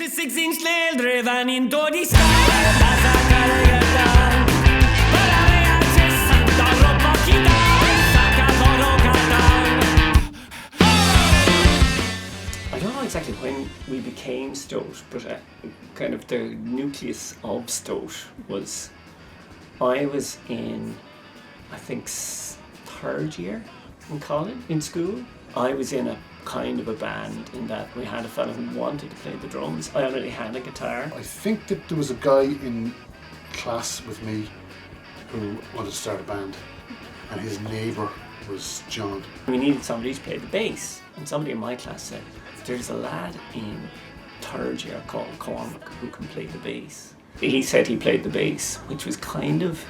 a 6-inch nail driven into the sky. I don't know exactly when we became Stoat, but kind of the nucleus of Stoat was, I was in, I think, third year in college, in school. I was in a kind of a band in that we had a fella who wanted to play the drums. I already had a guitar. I think that there was a guy in class with me who wanted to start a band, and his neighbour was John. We needed somebody to play the bass, and somebody in my class said, there's a lad in third year called Cormac who can play the bass. He said he played the bass, which was kind of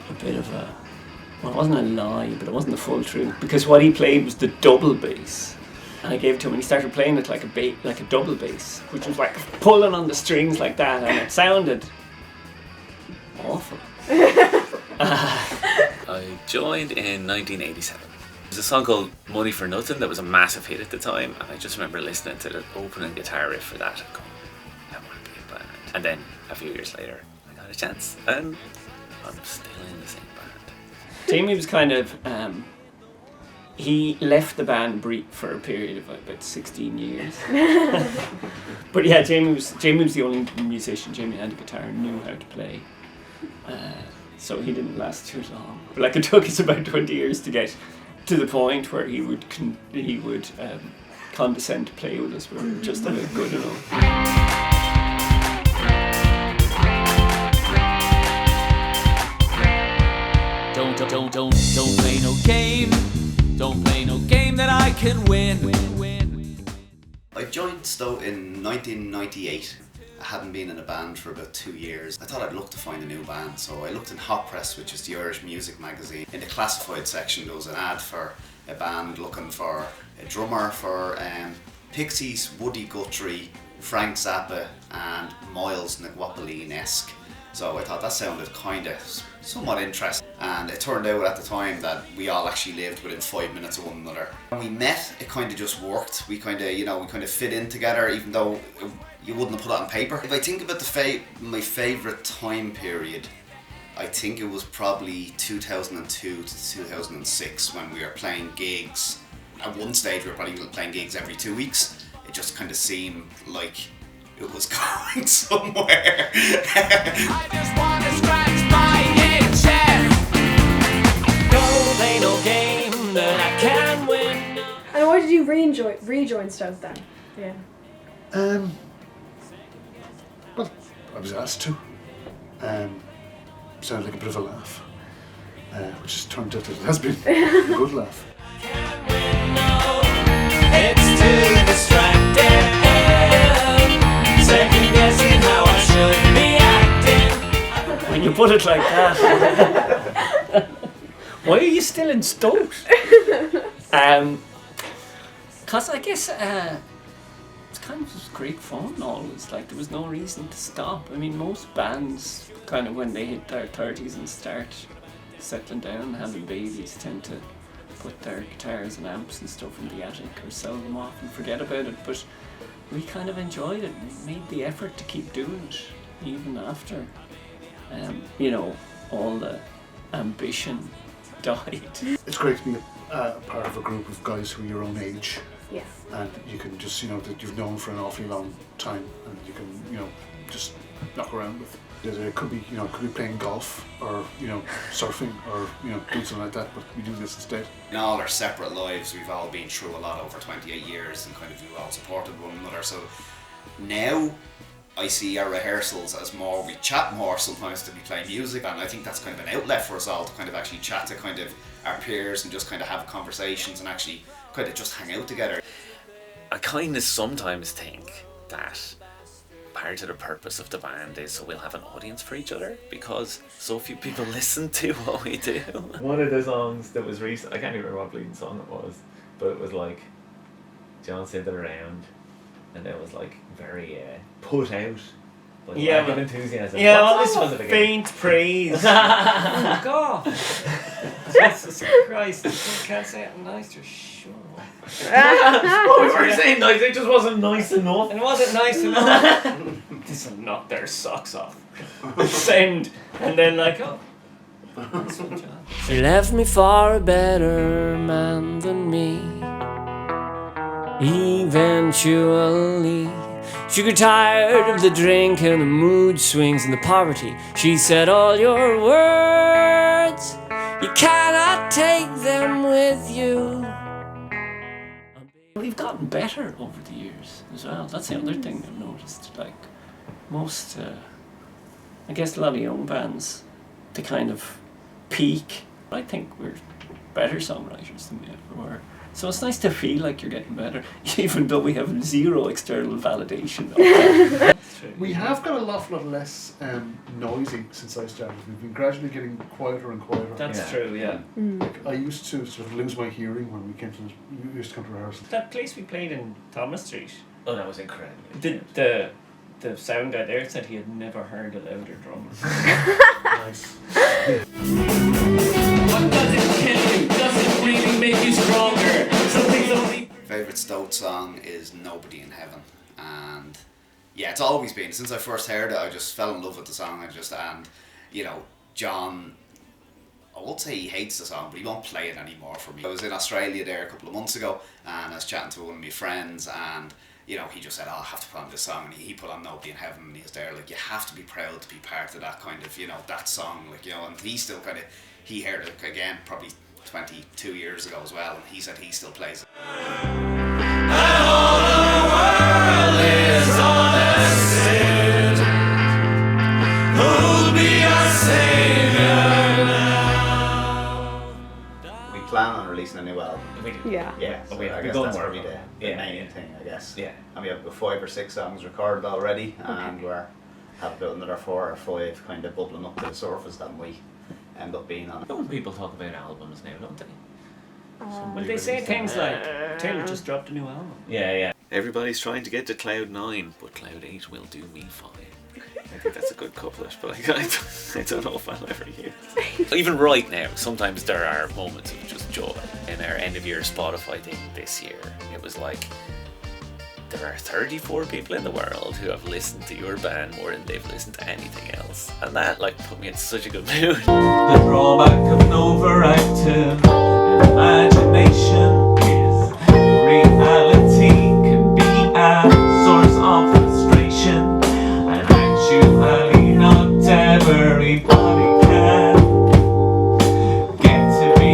a bit of a, well, it wasn't a lie, but it wasn't the full truth, because what he played was the double bass. And I gave it to him and he started playing it like a double bass, which was like pulling on the strings like that, and it sounded awful. I joined in 1987. There's a song called Money for Nothing that was a massive hit at the time, and I just remember listening to the opening guitar riff for that and going, I want to be a band. And then a few years later, I got a chance, and I'm still in the same band. Jamie was kind of, he left the band brief for a period of about 16 years. But yeah, Jamie was the only musician. Jamie had a guitar and knew how to play. So he didn't last too long. But like, it took us about 20 years to get to the point where he would condescend to play with us. We were just about good enough. Don't play no game. Don't play no game that I can win. I joined Stoat in 1998. I hadn't been in a band for about 2 years. I thought I'd look to find a new band, so I looked in Hot Press, which is the Irish music magazine. In the classified section there was an ad for a band looking for a drummer for Pixies, Woody Guthrie, Frank Zappa and Miles Naguapoline-esque. So I thought that sounded kind of somewhat interesting, and it turned out at the time that we all actually lived within 5 minutes of one another. When we met, it kind of just worked. We kind of fit in together, even though you wouldn't have put that on paper. If I think about my favourite time period, I think it was probably 2002 to 2006 when we were playing gigs. At one stage we were probably playing gigs every 2 weeks. It just kind of seemed like it was going somewhere. I just want to scratch my itch. Don't play no game that I can win. And why did you rejoin Stoat then? Yeah. Well, I was asked to. Sounded like a bit of a laugh, which has turned out that it has been a good laugh. It's too distracting, second guessing how I should be acting. When you put it like that. Why are you still in Stoat? Because I guess it's kind of just great fun always. Like, there was no reason to stop. I mean, most bands, kind of when they hit their 30s and start settling down and having babies, tend to put their guitars and amps and stuff in the attic or sell them off and forget about it. But we kind of enjoyed it. We made the effort to keep doing it even after, all the ambition died. It's great to be a part of a group of guys who are your own age. Yeah. And you can just, that you've known for an awfully long time, and you can, just knock around with. It could be, playing golf or, surfing or, doing something like that, but we do this instead. In all our separate lives, we've all been through a lot over 28 years, and kind of we've all supported one another. So now I see our rehearsals as more, we chat more sometimes to be playing music, and I think that's kind of an outlet for us all to kind of actually chat to kind of our peers and just kind of have conversations and actually kind of just hang out together. I kind of sometimes think that part of the purpose of the band is so we'll have an audience for each other, because so few people listen to what we do. One of the songs that was recent, I can't even remember what bleeding song it was, but it was like John said it around, and it was like very put out, But Yeah, lack of but- enthusiasm. Yeah, What all song this was it again? faint praise. Fuck off. Jesus Christ. You can't say it nicer. Sure. Oh, we weren't saying nice. It just wasn't nice enough. And was it nice enough? This will knock their socks off. Send. And then like, oh. Nice one, John. She left me for a better man than me. Eventually, she grew tired of the drink and the mood swings and the poverty. She said, all your words, you cannot take them with you. We've gotten better over the years as well. That's the other thing I've noticed. Like, most, I guess a lot of young bands, they kind of peak. I think we're better songwriters than we ever were. So it's nice to feel like you're getting better, even though we have zero external validation. That's true. We have got a lot less noisy since I started. We've been gradually getting quieter and quieter. That's Yeah. true, yeah. Like, I used to sort of lose my hearing when we used to come to rehearsal. That place we played in Thomas Street, Oh, that was incredible. the sound guy there said he had never heard a louder drummer. Nice. What doesn't kill you doesn't really make you stronger. Something's only. Favourite Stoat song is Nobody in Heaven, and yeah, it's always been since I first heard it. I just fell in love with the song. And you know, John, I won't say he hates the song, but he won't play it anymore for me. I was in Australia there a couple of months ago, and I was chatting to one of my friends, and you know, he just said, "Oh, I have to put on this song," and he put on Nobody in Heaven, and he was there like, you have to be proud to be part of that kind of, you know, that song, like, you know, and he still kind of, he heard it again probably 22 years ago as well, and he said he still plays it. We plan on releasing a new album. We do. Yeah. Yeah, But so we I have guess begun that's work probably on the it. main thing, I guess. Yeah. And we have about 5 or 6 songs recorded already, and we're have about another 4 or 5 kind of bubbling up to the surface that we end up being on. Don't people talk about albums now, don't they? Well, they say things like, Taylor just dropped a new album. Yeah, yeah. Everybody's trying to get to Cloud 9, but Cloud 8 will do me fine. I think that's a good couplet, but I don't know if I'll ever use it. Even right now, sometimes there are moments of just joy. In our end of year Spotify thing this year, it was like, there are 34 people in the world who have listened to your band more than they've listened to anything else. And that like put me in such a good mood. The drawback of an overactive imagination is reality can be a source of frustration, and actually not everybody can get to be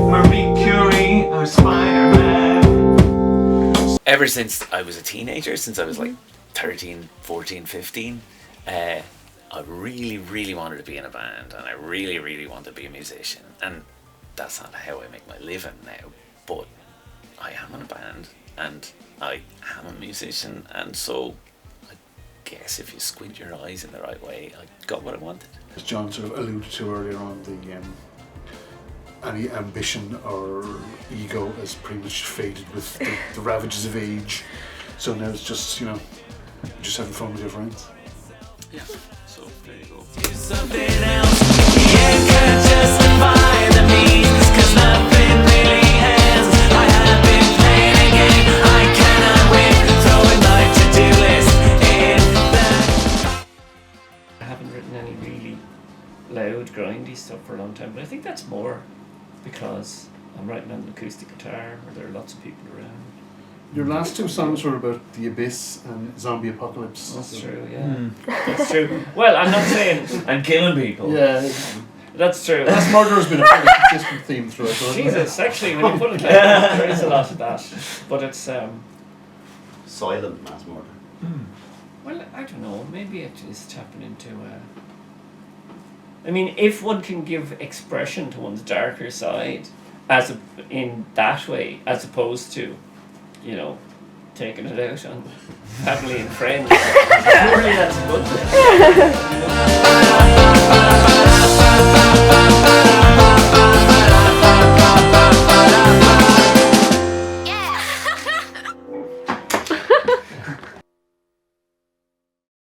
Marie Curie or Spider-Man. Ever since I was a teenager, since I was like 13, 14, 15, I really, really wanted to be in a band, and I really, really wanted to be a musician. And that's not how I make my living now, but I am in a band, and I am a musician, and so I guess if you squint your eyes in the right way, I got what I wanted. As John sort of alluded to earlier on, any ambition or ego has pretty much faded with the ravages of age. So now it's just, you know, just having fun with your friends. Yeah, so there you go. Something else, you can't justify the means, 'cause nothing really ends. I have been playing a game I cannot win, throwing my to-do list in the... I haven't written any really loud, grindy stuff for a long time, but I think that's more because I'm writing on an acoustic guitar where there are lots of people around. Your last 2 songs were about the abyss and zombie apocalypse. That's so- true, yeah. That's true. Well, I'm not saying And killing people. Yeah, that's true. mass murder has been a pretty consistent theme throughout. hasn't it? Jesus, actually, when you put it like that, there is a lot of that. But it's Silent mass murder. well, I don't know. Maybe it is tapping into. I mean, if one can give expression to one's darker side, in that way, as opposed to, you know, taking it out on family and friends, surely that's a good thing.